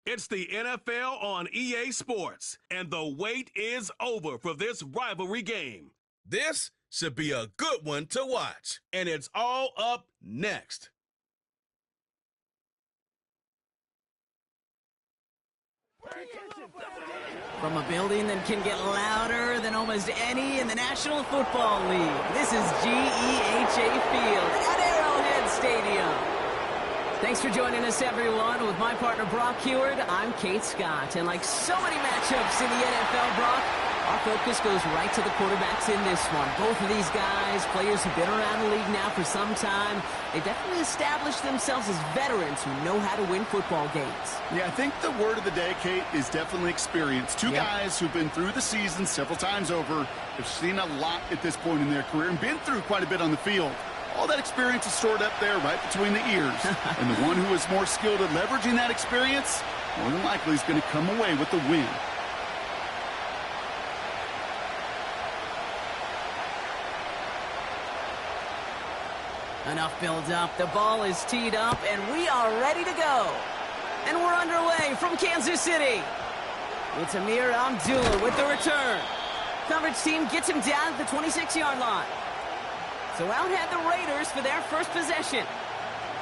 It's the NFL on EA Sports, and the wait is over for this rivalry game. This should be a good one to watch, and it's all up next. From a building that can get louder than almost any in the National Football League, this is GEHA Field at Arrowhead Stadium. Thanks for joining us, everyone. With my partner, Brock Heward, I'm Kate Scott. And like so many matchups in the NFL, Brock, our focus goes right to the quarterbacks in this one. Both of these guys, players who've been around the league now for some time, they definitely established themselves as veterans who know how to win football games. Yeah, I think the word of the day, Kate, is definitely experience. Two guys who've been through the season several times over, have seen a lot at this point in their career, and been through quite a bit on the field. All that experience is stored up there right between the ears. And the one who is more skilled at leveraging that experience, more than likely is going to come away with the win. Enough build up. The ball is teed up, and we are ready to go. And we're underway from Kansas City. It's Amir Abdullah with the return. Coverage team gets him down at the 26-yard line. So out head the Raiders for their first possession.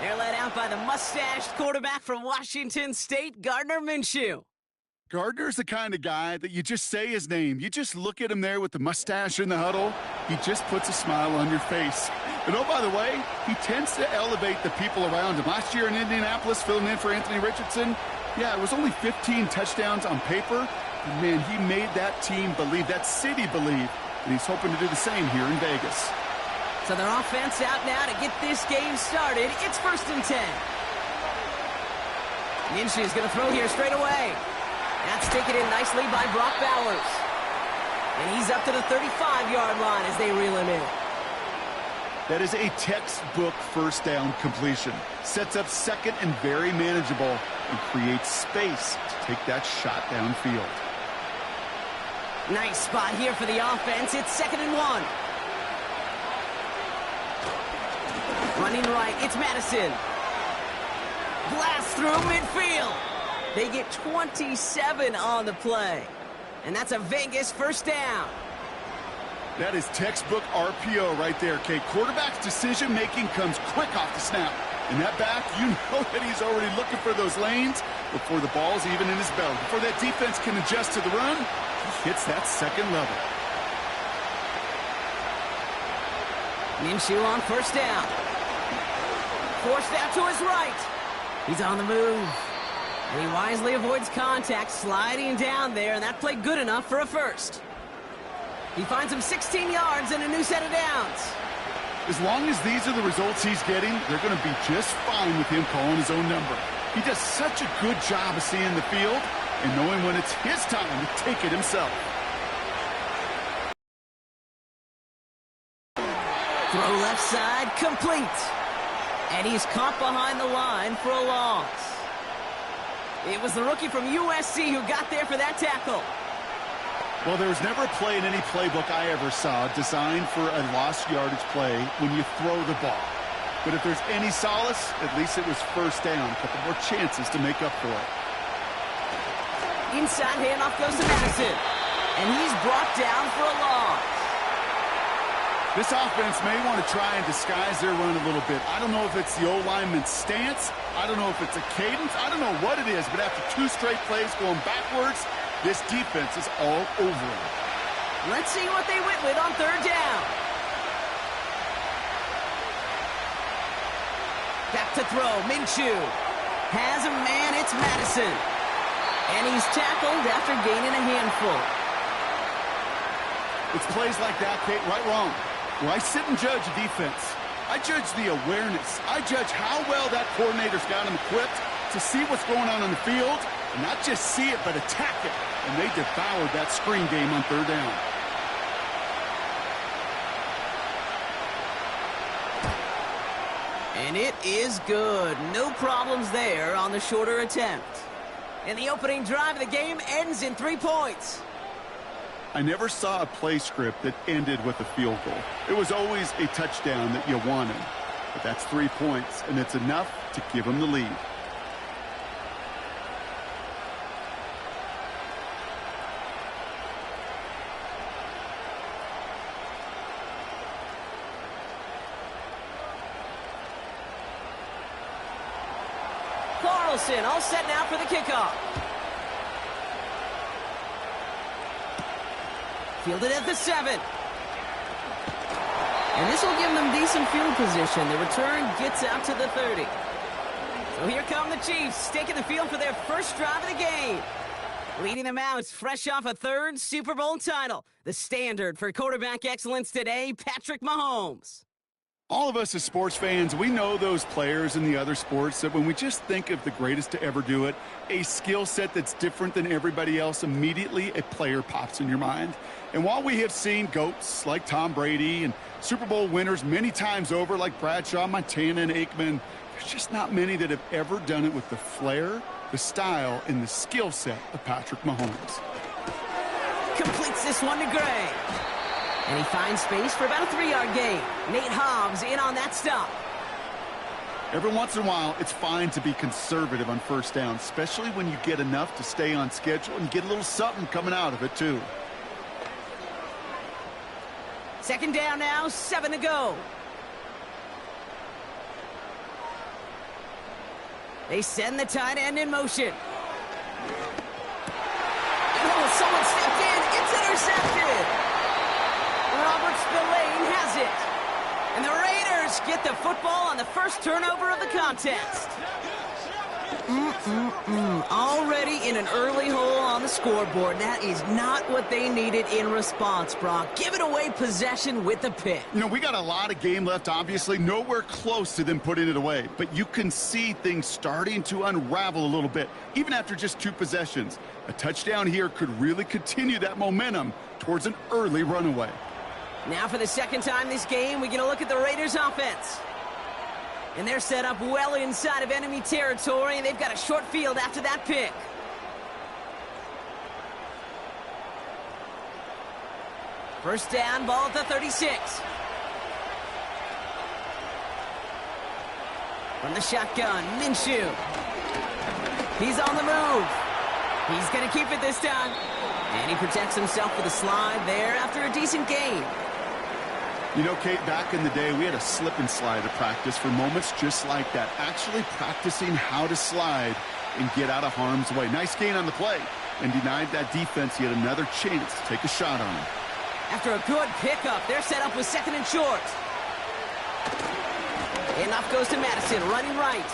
They're led out by the mustached quarterback from Washington State, Gardner Minshew. Gardner's the kind of guy that you just say his name. You just look at him there with the mustache in the huddle. He just puts a smile on your face. And oh, by the way, he tends to elevate the people around him. Last year in Indianapolis, filling in for Anthony Richardson, yeah, it was only 15 touchdowns on paper. But man, he made that team believe, that city believe. And he's hoping to do the same here in Vegas. So their offense out now to get this game started. It's 1st and 10. Minshew's going to throw here straight away. That's taken in nicely by Brock Bowers. And he's up to the 35-yard line as they reel him in. That is a textbook first down completion. Sets up second and very manageable, and creates space to take that shot downfield. Nice spot here for the offense. It's 2nd and 1. Running right, it's Madison. Blast through midfield. They get 27 on the play. And that's a Vegas first down. That is textbook RPO right there, Kate. Quarterback's decision-making comes quick off the snap. And that back, you know that he's already looking for those lanes before the ball's even in his belly. Before that defense can adjust to the run, he hits that second level. Minshew on first down. Forced out to his right. He's on the move. And he wisely avoids contact, sliding down there, and that played good enough for a first. He finds him 16 yards and a new set of downs. As long as these are the results he's getting, they're going to be just fine with him calling his own number. He does such a good job of seeing the field and knowing when it's his time to take it himself. Throw left side, complete. And he's caught behind the line for a loss. It was the rookie from USC who got there for that tackle. Well, there was never a play in any playbook I ever saw designed for a lost yardage play when you throw the ball. But if there's any solace, at least it was first down. A couple more chances to make up for it. Inside handoff goes to Madison. And he's brought down for a loss. This offense may want to try and disguise their run a little bit. I don't know if it's the O-lineman's stance. I don't know if it's a cadence. I don't know what it is. But after 2 straight plays going backwards, this defense is all over him. Let's see what they went with on 3rd down. Back to throw. Minshew has a man. It's Madison. And he's tackled after gaining a handful. It's plays like that, Kate, right wrong. Where I sit and judge a defense, I judge the awareness. I judge how well that coordinator's got him equipped to see what's going on the field, and not just see it, but attack it. And they devoured that screen game on 3rd down. And it is good. No problems there on the shorter attempt. And the opening drive of the game ends in 3 points. I never saw a play script that ended with a field goal. It was always a touchdown that you wanted. But that's 3 points, and it's enough to give them the lead. Madison, all set now for the kickoff. Fielded at the 7. And this will give them decent field position. The return gets out to the 30. So here come the Chiefs, taking the field for their first drive of the game. Leading them out, fresh off a 3rd Super Bowl title. The standard for quarterback excellence today, Patrick Mahomes. All of us as sports fans, we know those players in the other sports that when we just think of the greatest to ever do it, a skill set that's different than everybody else, immediately a player pops in your mind. And while we have seen GOATs like Tom Brady and Super Bowl winners many times over like Bradshaw, Montana, and Aikman, there's just not many that have ever done it with the flair, the style, and the skill set of Patrick Mahomes. Completes this one to Gray. And he finds space for about a 3-yard gain. Nate Hobbs in on that stop. Every once in a while, it's fine to be conservative on first down, especially when you get enough to stay on schedule and get a little something coming out of it, too. 2nd down now, 7 to go. They send the tight end in motion. Oh, someone stepped in. It's intercepted. Robert Spillane has it. And the Raiders get the football on the first turnover of the contest. Already in an early hole on the scoreboard. That is not what they needed in response, Brock. Giving away possession with the pick. You know, we got a lot of game left, obviously. Nowhere close to them putting it away. But you can see things starting to unravel a little bit, even after just 2 possessions. A touchdown here could really continue that momentum towards an early runaway. Now for the 2nd time this game, we get a look at the Raiders offense. And they're set up well inside of enemy territory, and they've got a short field after that pick. First down, ball at the 36. From the shotgun, Minshew. He's on the move. He's going to keep it this time. And he protects himself with a slide there after a decent gain. You know, Kate, back in the day, we had a slip and slide at practice for moments just like that. Actually practicing how to slide and get out of harm's way. Nice gain on the play. And denied that defense yet another chance to take a shot on him. After a good pickup, they're set up with 2nd and short. Enough goes to Madison, running right.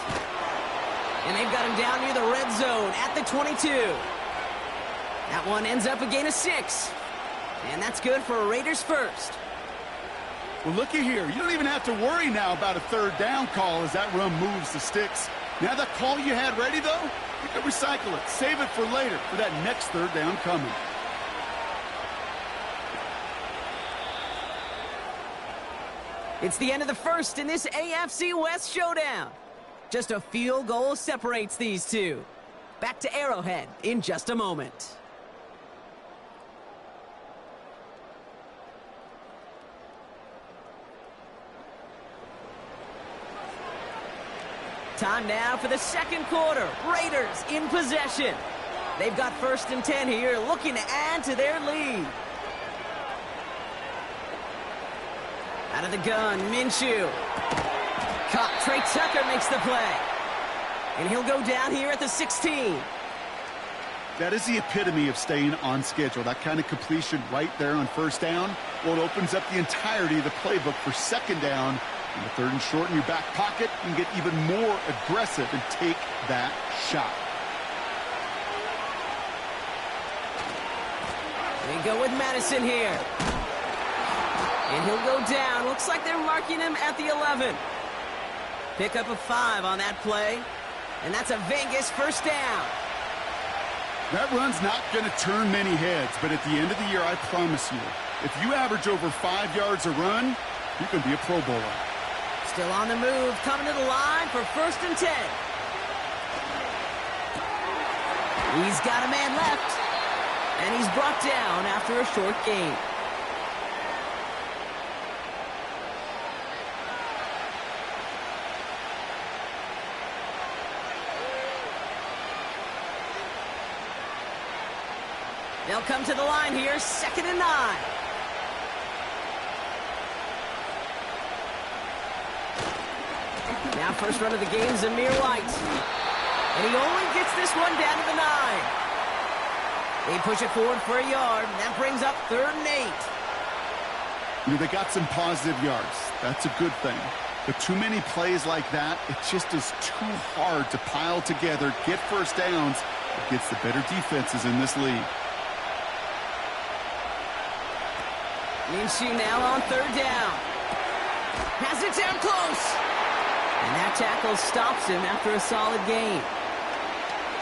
And they've got him down near the red zone at the 22. That one ends up a gain of 6. And that's good for a Raiders first. Well, looky here. You don't even have to worry now about a 3rd down call as that run moves the sticks. Now that call you had ready, though, you can recycle it. Save it for later for that next 3rd down coming. It's the end of the first in this AFC West showdown. Just a field goal separates these two. Back to Arrowhead in just a moment. Time now for the 2nd quarter. Raiders in possession. They've got 1st and 10 here, looking to add to their lead. Out of the gun, Minshew. Caught. Trey Tucker makes the play. And he'll go down here at the 16. That is the epitome of staying on schedule. That kind of completion right there on 1st down. Well, it opens up the entirety of the playbook for 2nd down. And the 3rd and short in your back pocket, you can get even more aggressive and take that shot. They go with Madison here. And he'll go down. Looks like they're marking him at the 11. Pick up a 5 on that play. And that's a Vegas 1st down. That run's not going to turn many heads, but at the end of the year, I promise you, if you average over 5 yards a run, you can be a Pro Bowler. Still on the move, coming to the line for 1st and 10. He's got a man left, and he's brought down after a short gain. They'll come to the line here, 2nd and 9. Now first run of the game, Zamir White. And he only gets this one down to the 9. They push it forward for a yard, and that brings up 3rd and 8. You know, they got some positive yards. That's a good thing. But too many plays like that, it just is too hard to pile together, get first downs against the better defenses in this league. Minshew now on 3rd down. Has it down close. And that tackle stops him after a solid gain.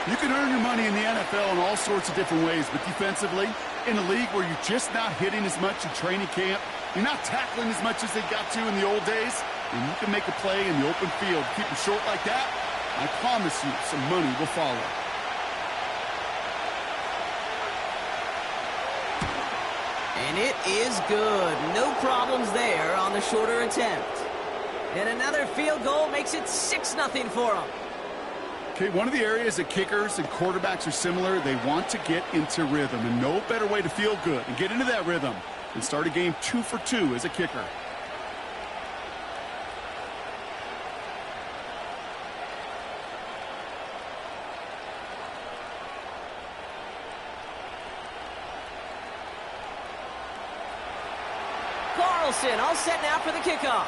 You can earn your money in the NFL in all sorts of different ways, but defensively, in a league where you're just not hitting as much in training camp, you're not tackling as much as they got to in the old days, and you can make a play in the open field. Keep them short like that, I promise you some money will follow. And it is good. No problems there on the shorter attempt. And another field goal makes it 6-0 for them. Okay, one of the areas that kickers and quarterbacks are similar, they want to get into rhythm, and no better way to feel good and get into that rhythm than start a game 2 for 2 as a kicker. Carlson all set now for the kickoff.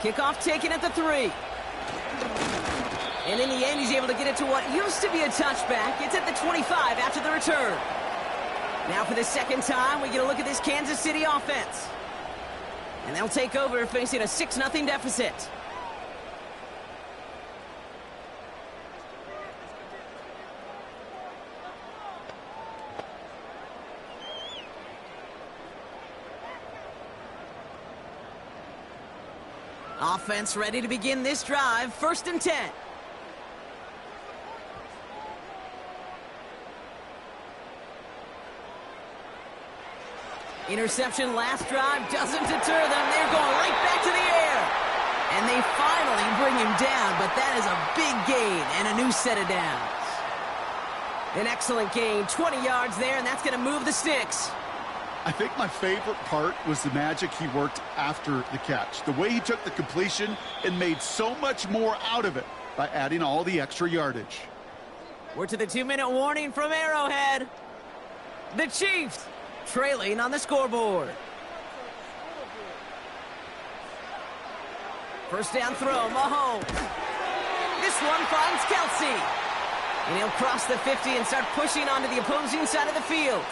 Kickoff taken at the 3. And in the end, he's able to get it to what used to be a touchback. It's at the 25 after the return. Now for the second time, we get a look at this Kansas City offense. And they'll take over facing a 6-0 deficit. Offense ready to begin this drive. 1st and 10. Interception last drive doesn't deter them. They're going right back to the air. And they finally bring him down, but that is a big gain and a new set of downs. An excellent gain, 20 yards there, and that's going to move the sticks. I think my favorite part was the magic he worked after the catch. The way he took the completion and made so much more out of it by adding all the extra yardage. We're to the 2-minute warning from Arrowhead. The Chiefs trailing on the scoreboard. First down throw, Mahomes. This one finds Kelsey. And he'll cross the 50 and start pushing onto the opposing side of the field.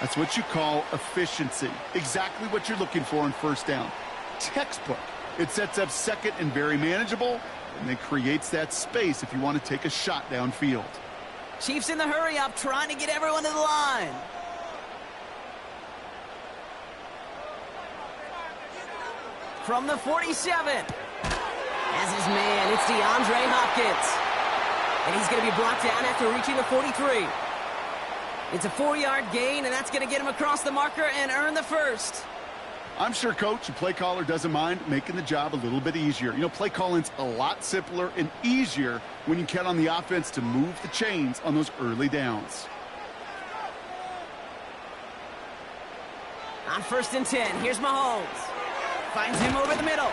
That's what you call efficiency. Exactly what you're looking for in first down. Textbook. It sets up second and very manageable, and then creates that space if you want to take a shot downfield. Chiefs in the hurry up, trying to get everyone to the line. From the 47. As his man, it's DeAndre Hopkins. And he's going to be brought down after reaching the 43. It's a 4-yard gain, and that's going to get him across the marker and earn the first. I'm sure coach and play caller doesn't mind making the job a little bit easier. You know, play calling's a lot simpler and easier when you count on the offense to move the chains on those early downs. On 1st and 10, here's Mahomes. Finds him over the middle.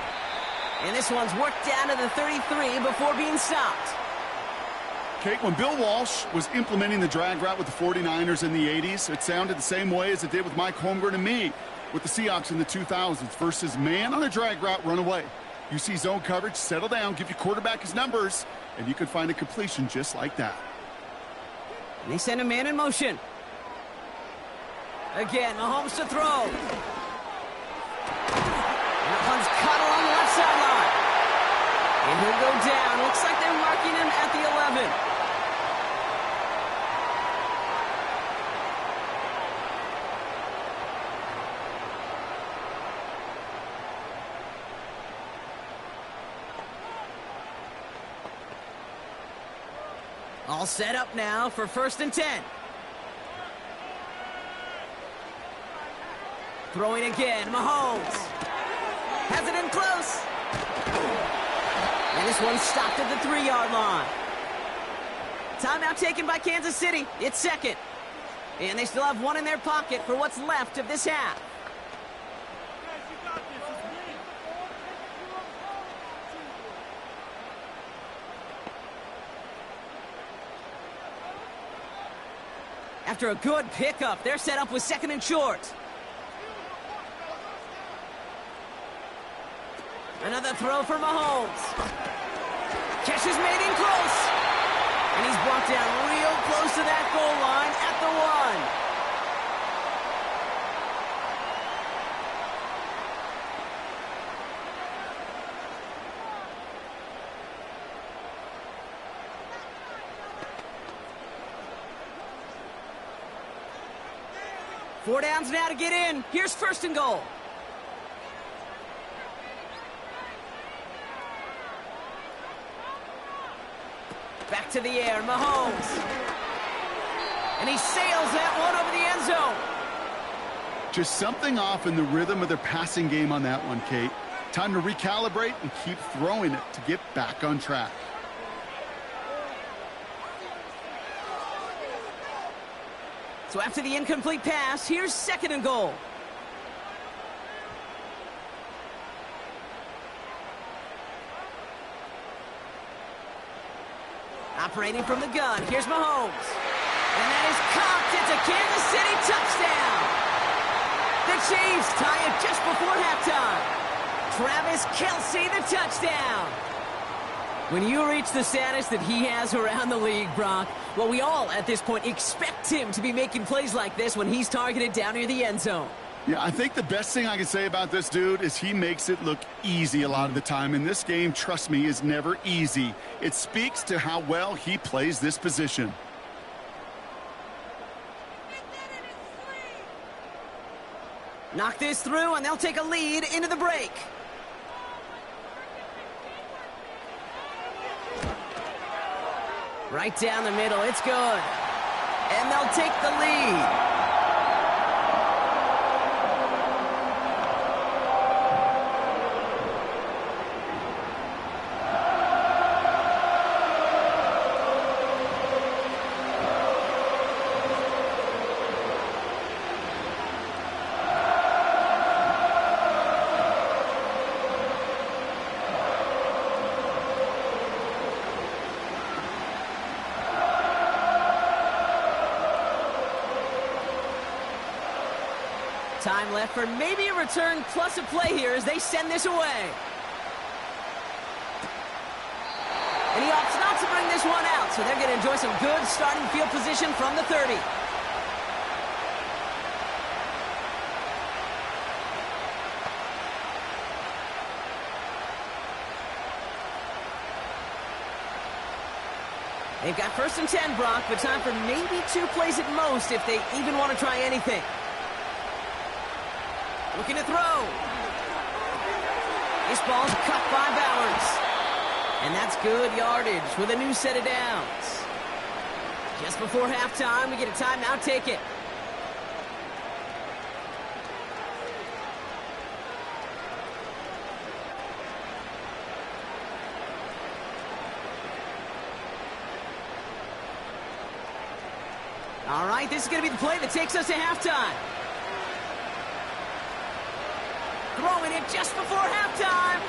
And this one's worked down to the 33 before being stopped. Okay, when Bill Walsh was implementing the drag route with the 49ers in the 80s, it sounded the same way as it did with Mike Holmgren and me with the Seahawks in the 2000s versus man on a drag route, run away. You see zone coverage, settle down, give your quarterback his numbers, and you can find a completion just like that. And they send a man in motion. Again, Mahomes to throw. And that one's caught along the left sideline. And he'll go down. Looks like they're marking him at the 11. All set up now for 1st and 10. Throwing again, Mahomes. Has it in close. And this one's stopped at the 3-yard line. Timeout taken by Kansas City. It's 2nd. And they still have one in their pocket for what's left of this half. After a good pickup, they're set up with 2nd and short. Another throw for Mahomes. Catch is made in close. And he's brought down real close to that goal line at the 1. Four downs now to get in. Here's 1st and goal. Back to the air, Mahomes. And he sails that one over the end zone. Just something off in the rhythm of their passing game on that one, Kate. Time to recalibrate and keep throwing it to get back on track. So after the incomplete pass, here's 2nd and goal. Operating from the gun, here's Mahomes. And that is cocked. It's a Kansas City touchdown. The Chiefs tie it just before halftime. Travis Kelce, the touchdown. When you reach the status that he has around the league, Brock, well, we all at this point expect him to be making plays like this when he's targeted down near the end zone. Yeah, I think the best thing I can say about this dude is he makes it look easy a lot of the time. And this game, trust me, is never easy. It speaks to how well he plays this position. Knock this through, and they'll take a lead into the break. Right down the middle, it's good. And they'll take the lead. Time left for maybe a return plus a play here as they send this away. And he opts not to bring this one out, so they're going to enjoy some good starting field position from the 30. They've got 1st and 10, Brock, but time for maybe 2 plays at most if they even want to try anything. Looking to throw. This ball's cut by Bowers. And that's good yardage with a new set of downs. Just before halftime, we get a timeout. Take it. All right, this is going to be the play that takes us to halftime. Throwing it just before halftime.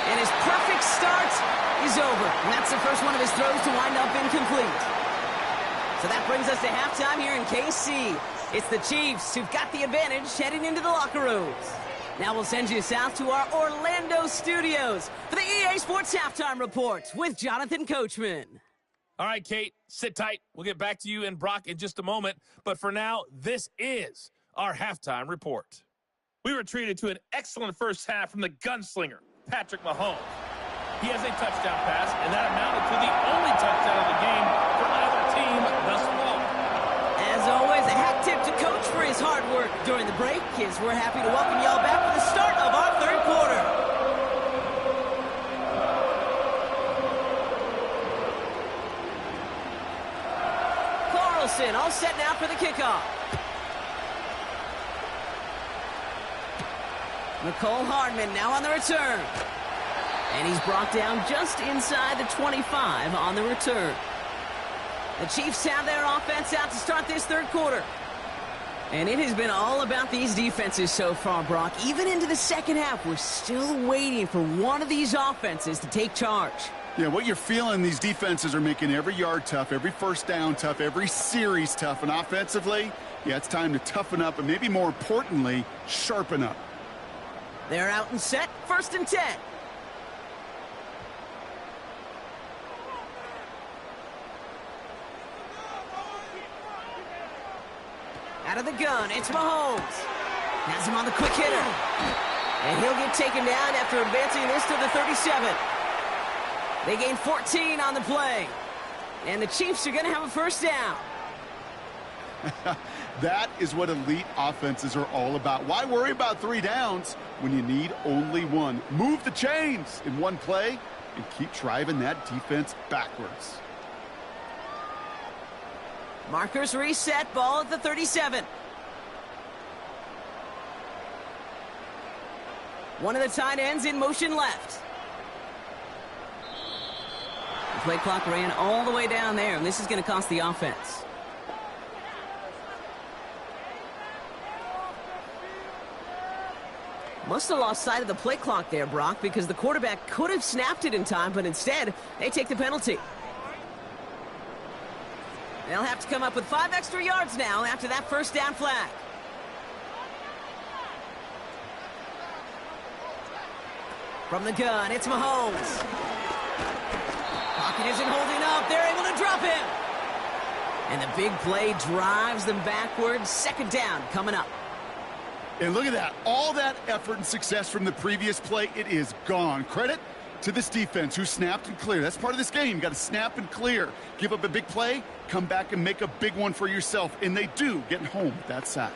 And his perfect start is over. And that's the first one of his throws to wind up incomplete. So that brings us to halftime here in KC. It's the Chiefs who've got the advantage heading into the locker rooms. Now we'll send you south to our Orlando studios for the EA Sports Halftime Report with Jonathan Coachman. All right, Kate, sit tight. We'll get back to you and Brock in just a moment. But for now, this is our halftime report. We were treated to an excellent first half from the gunslinger, Patrick Mahomes. He has a touchdown pass, and that amounted to the only touchdown of the game for either team thus far. As always, a hat tip to Coach for his hard work during the break, as we're happy to welcome y'all back for the start of our third quarter. All set now for the kickoff. Nicole Hardman now on the return. And he's brought down just inside the 25 on the return. The Chiefs have their offense out to start this third quarter. And it has been all about these defenses so far, Brock. Even into the second half, we're still waiting for one of these offenses to take charge. Yeah, what you're feeling, these defenses are making every yard tough, every first down tough, every series tough. And offensively, yeah, it's time to toughen up and maybe more importantly, sharpen up. They're out and set. 1st and 10. Out of the gun, it's Mahomes. Has him on the quick hitter. And he'll get taken down after advancing this to the 37. They gain 14 on the play. And the Chiefs are going to have a first down. That is what elite offenses are all about. Why worry about 3 downs when you need only 1? Move the chains in one play and keep driving that defense backwards. Markers reset, ball at the 37. One of the tight ends in motion left. The play clock ran all the way down there, and this is going to cost the offense. Must have lost sight of the play clock there, Brock, because the quarterback could have snapped it in time, but instead, they take the penalty. They'll have to come up with 5 extra yards now after that first down flag. From the gun, it's Mahomes. Pocket isn't holding up. They're able to drop him. And the big play drives them backwards. 2nd down coming up. And look at that. All that effort and success from the previous play, it is gone. Credit to this defense who snapped and cleared. That's part of this game. You got to snap and clear. Give up a big play, come back and make a big one for yourself. And they do, getting home with that sack.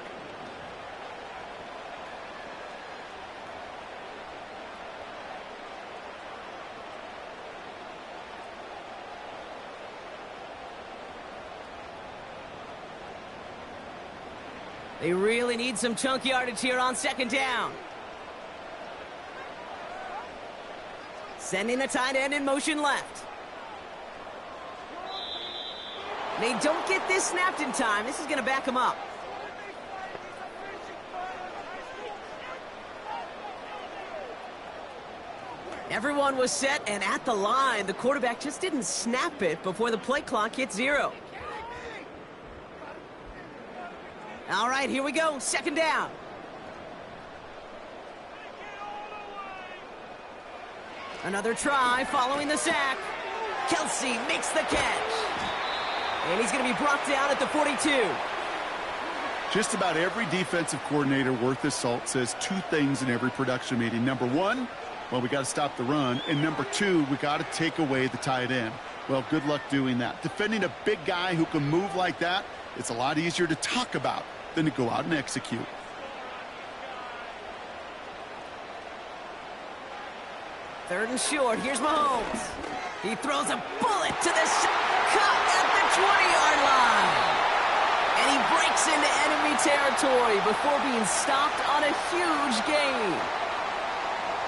They really need some chunk yardage here on 2nd down. Sending the tight end in motion left. They don't get this snapped in time. This is going to back them up. Everyone was set and at the line. The quarterback just didn't snap it before the play clock hit 0. All right, here we go. 2nd down. Another try following the sack. Kelsey makes the catch. And he's going to be brought down at the 42. Just about every defensive coordinator worth his salt says 2 things in every production meeting. Number 1, well, we got to stop the run. And number 2, we got to take away the tight end. Well, good luck doing that. Defending a big guy who can move like that, it's a lot easier to talk about than to go out and execute. Third and short. Here's Mahomes. He throws a bullet to the cut at the 20-yard line. And he breaks into enemy territory before being stopped on a huge gain.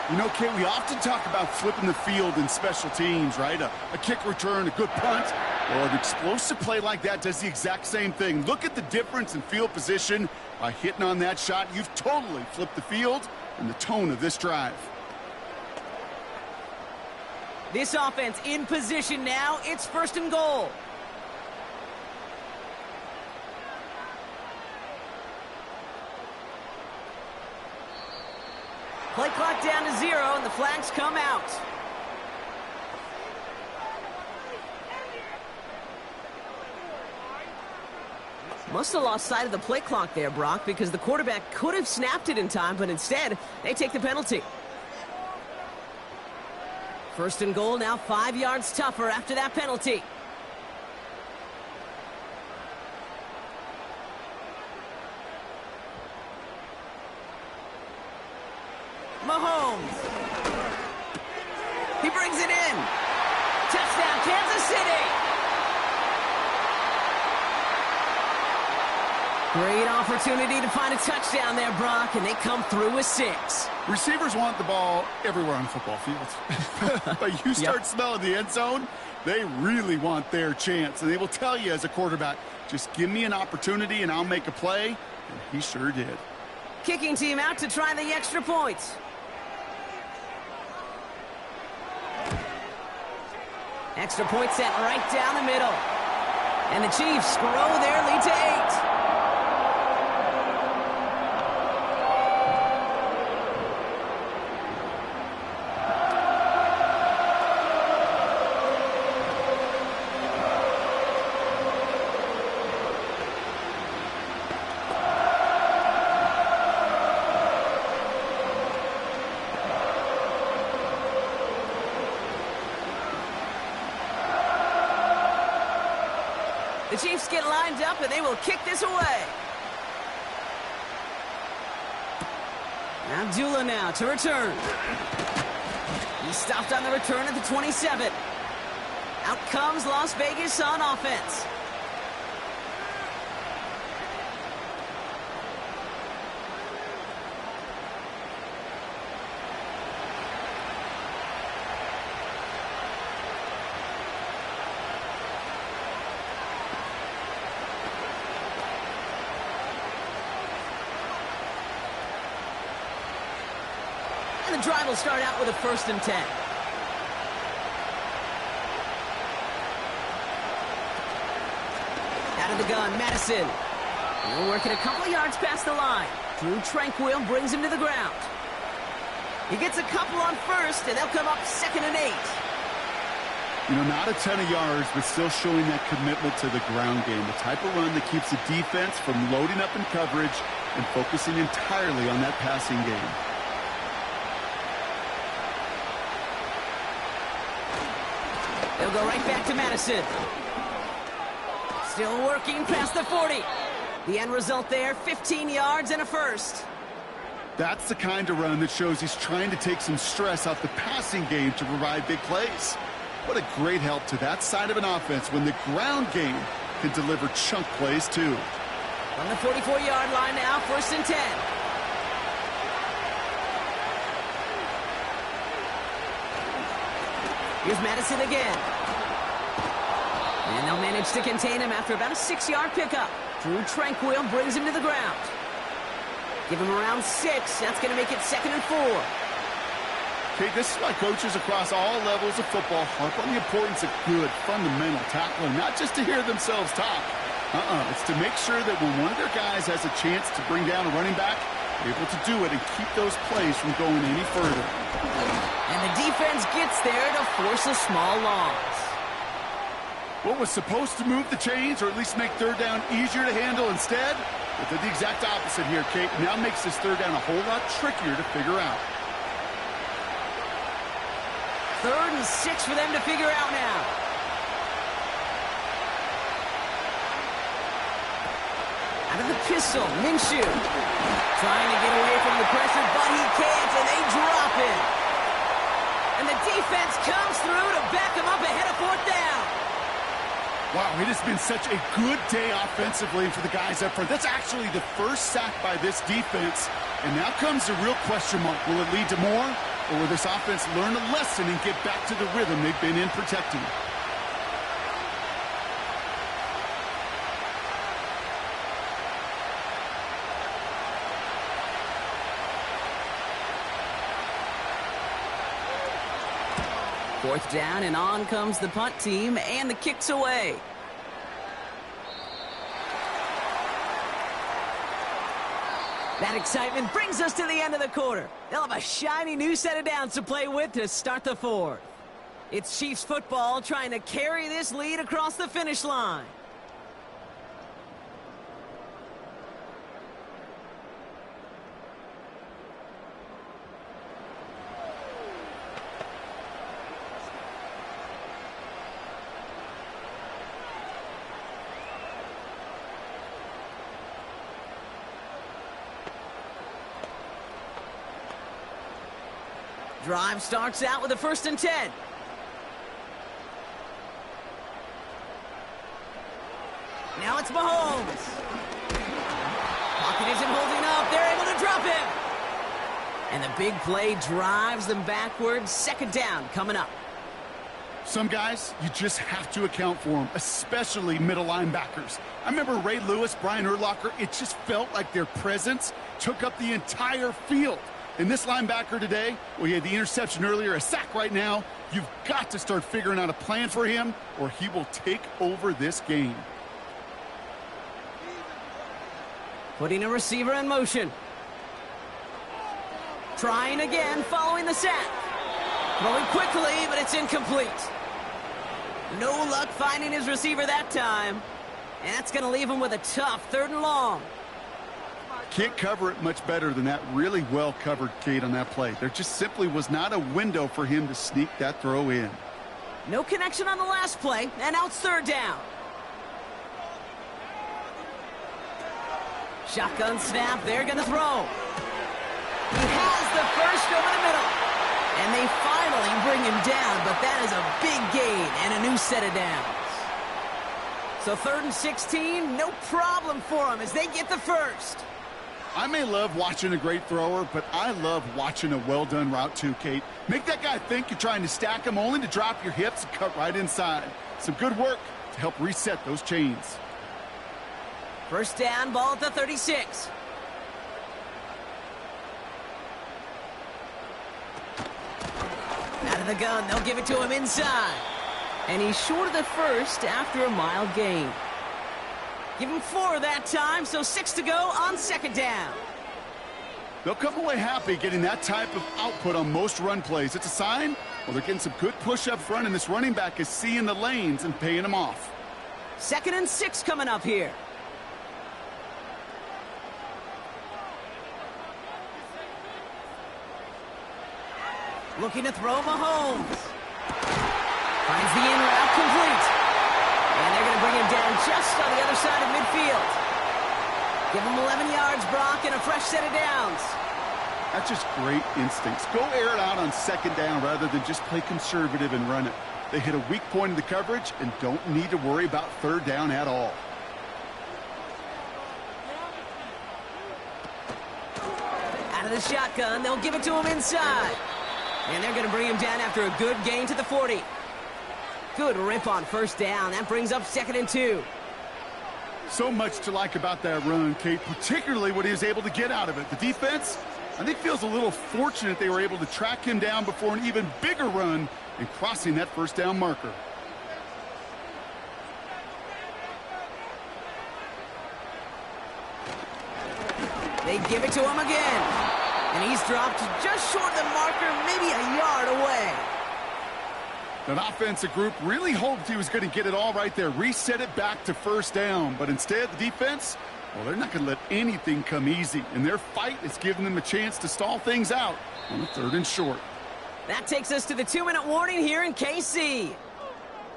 You know, Kate, we often talk about flipping the field in special teams, right? A kick return, a good punt. Well, an explosive play like that does the exact same thing. Look at the difference in field position. By hitting on that shot, you've totally flipped the field and the tone of this drive. This offense in position now. It's 1st and goal. Play clock down to 0, and the flags come out. Must have lost sight of the play clock there, Brock, because the quarterback could have snapped it in time, but instead, they take the penalty. 1st and goal, now 5 yards tougher after that penalty. Mahomes. He brings it in. Touchdown, Kansas City. Great opportunity to find a touchdown there, Brock, and they come through with 6. Receivers want the ball everywhere on football fields. But you start smelling the end zone, they really want their chance. And they will tell you as a quarterback, just give me an opportunity and I'll make a play. And he sure did. Kicking team out to try the extra points. Extra point sent right down the middle. And the Chiefs grow their lead to 8. The Chiefs get lined up, and they will kick this away. Abdullah now to return. He stopped on the return at the 27. Out comes Las Vegas on offense. The drive will start out with a 1st and 10. Out of the gun, Madison. He'll work it a couple of yards past the line. Drew Tranquil brings him to the ground. He gets a couple on 1st, and they'll come up 2nd and 8. You know, not a ton of yards, but still showing that commitment to the ground game. The type of run that keeps the defense from loading up in coverage and focusing entirely on that passing game. They'll go right back to Madison. Still working past the 40. The end result there, 15 yards and a 1st. That's the kind of run that shows he's trying to take some stress off the passing game to provide big plays. What a great help to that side of an offense when the ground game can deliver chunk plays too. On the 44-yard line now, 1st and 10. Here's Madison again. And they'll manage to contain him after about a 6-yard pickup. Drew Tranquil brings him to the ground. Give him around 6. That's going to make it 2nd and 4. Okay, this is why coaches across all levels of football harp on the importance of good, fundamental tackling, not just to hear themselves talk. It's to make sure that when one of their guys has a chance to bring down a running back, they're able to do it and keep those plays from going any further. And the defense gets there to force a small loss. What was supposed to move the chains, or at least make 3rd down easier to handle instead? But did the exact opposite here, Kate. Now makes this 3rd down a whole lot trickier to figure out. 3rd and 6 for them to figure out now. Out of the pistol, Minshew. Trying to get away from the pressure, but he can't, and they drop him. And the defense comes through to back him up ahead of 4th down. Wow, it has been such a good day offensively for the guys up front. That's actually the first sack by this defense. And now comes the real question mark. Will it lead to more? Or will this offense learn a lesson and get back to the rhythm they've been in protecting? Fourth down, and on comes the punt team, and the kick's away. That excitement brings us to the end of the quarter. They'll have a shiny new set of downs to play with to start the 4th. It's Chiefs football trying to carry this lead across the finish line. Drive starts out with a 1st and 10. Now it's Mahomes. Pocket isn't holding up. They're able to drop him. And the big play drives them backwards. 2nd down coming up. Some guys, you just have to account for them, especially middle linebackers. I remember Ray Lewis, Brian Urlacher. It just felt like their presence took up the entire field. And this linebacker today, well, he had the interception earlier, a sack right now. You've got to start figuring out a plan for him, or he will take over this game. Putting a receiver in motion. Trying again, following the sack. Throwing quickly, but it's incomplete. No luck finding his receiver that time. And that's going to leave him with a tough 3rd and long. Can't cover it much better than that. Really well covered, Kate, on that play. There just simply was not a window for him to sneak that throw in. No connection on the last play, and now it's 3rd down. Shotgun snap, they're going to throw. He has the first over the middle. And they finally bring him down, but that is a big gain and a new set of downs. So 3rd and 16, no problem for them as they get the first. I may love watching a great thrower, but I love watching a well-done route too, Kate. Make that guy think you're trying to stack him only to drop your hips and cut right inside. Some good work to help reset those chains. 1st down, ball at the 36. Out of the gun, they'll give it to him inside. And he's short of the first after a mild gain. Give him 4 that time, so 6 to go on 2nd down. They'll come away happy getting that type of output on most run plays. It's a sign, well, they're getting some good push up front, and this running back is seeing the lanes and paying them off. 2nd and 6 coming up here. Looking to throw Mahomes. Finds the in route complete. And they're going to bring him down just on the other side of midfield. Give him 11 yards, Brock, and a fresh set of downs. That's just great instincts. Go air it out on 2nd down rather than just play conservative and run it. They hit a weak point in the coverage and don't need to worry about 3rd down at all. Out of the shotgun, they'll give it to him inside. And they're going to bring him down after a good gain to the 40. Good rip on 1st down. That brings up 2nd and 2. So much to like about that run, Kate, particularly what he was able to get out of it. The defense, I think, feels a little fortunate they were able to track him down before an even bigger run and crossing that 1st down marker. They give it to him again. And he's dropped just short of the marker, maybe a yard away. That offensive group really hoped he was going to get it all right there, reset it back to 1st down. But instead, the defense, well, they're not going to let anything come easy. And their fight is giving them a chance to stall things out on the 3rd and short. That takes us to the 2-minute warning here in KC.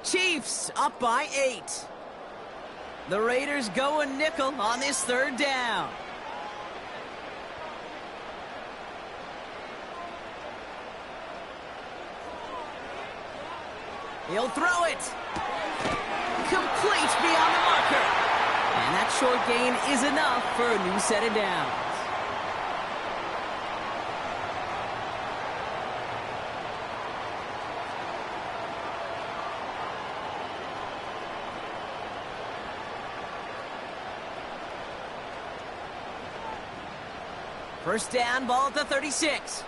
Chiefs up by 8. The Raiders go a nickel on this 3rd down. He'll throw it. Complete beyond the marker. And that short gain is enough for a new set of downs. First down, ball at the 36.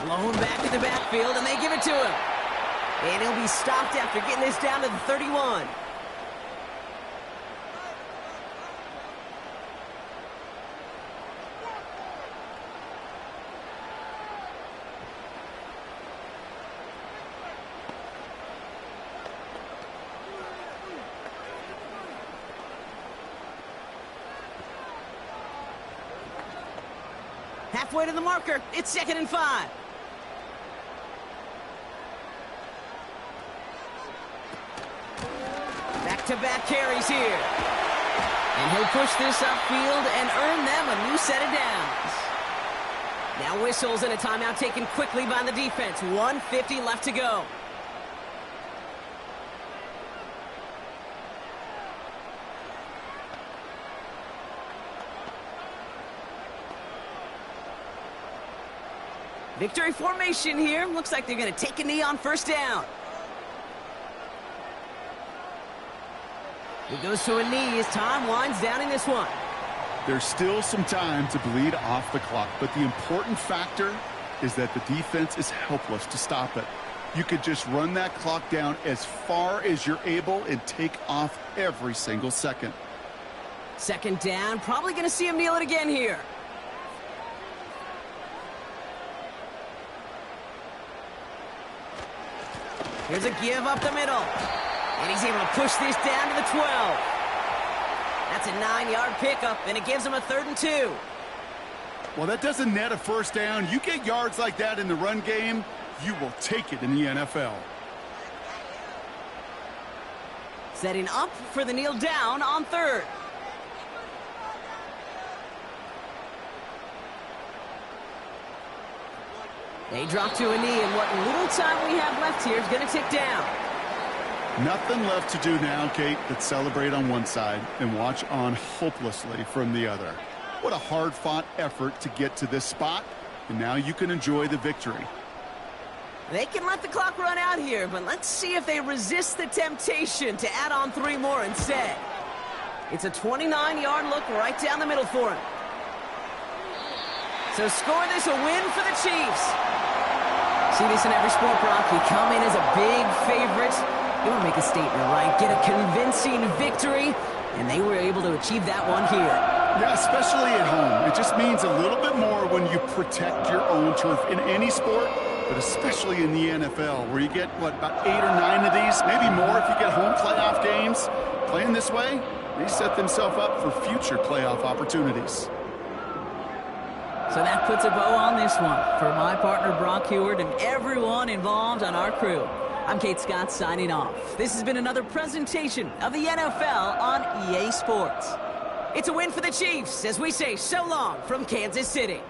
Blown back to the backfield, and they give it to him. And he'll be stopped after getting this down to the 31. Halfway to the marker, it's 2nd and 5. Back-to-back carries here. And he'll push this upfield and earn them a new set of downs. Now whistles and a timeout taken quickly by the defense. 1:50 left to go. Victory formation here. Looks like they're going to take a knee on 1st down. He goes to a knee as time winds down in this one. There's still some time to bleed off the clock, but the important factor is that the defense is helpless to stop it. You could just run that clock down as far as you're able and take off every single second. Second down, probably going to see him kneel it again here. Here's a give up the middle. And he's able to push this down to the 12. That's a 9-yard pickup, and it gives him a 3rd and 2. Well, that doesn't net a first down. You get yards like that in the run game, you will take it in the NFL. Setting up for the kneel down on 3rd. They drop to a knee, and what little time we have left here is going to tick down. Nothing left to do now, Kate, but celebrate on one side and watch on hopelessly from the other. What a hard-fought effort to get to this spot, and now you can enjoy the victory. They can let the clock run out here, but let's see if they resist the temptation to add on 3 more instead. It's a 29-yard look right down the middle for him. So score this a win for the Chiefs. See this in every sport, Brock. You come in as a big favorite. You want to make a statement, right? Get a convincing victory, and they were able to achieve that one here. Yeah, especially at home. It just means a little bit more when you protect your own turf in any sport, but especially in the NFL, where you get, what, about 8 or 9 of these, maybe more if you get home playoff games. Playing this way, they set themselves up for future playoff opportunities. So that puts a bow on this one. For my partner, Brock Heward, and everyone involved on our crew, I'm Kate Scott signing off. This has been another presentation of the NFL on EA Sports. It's a win for the Chiefs as we say so long from Kansas City.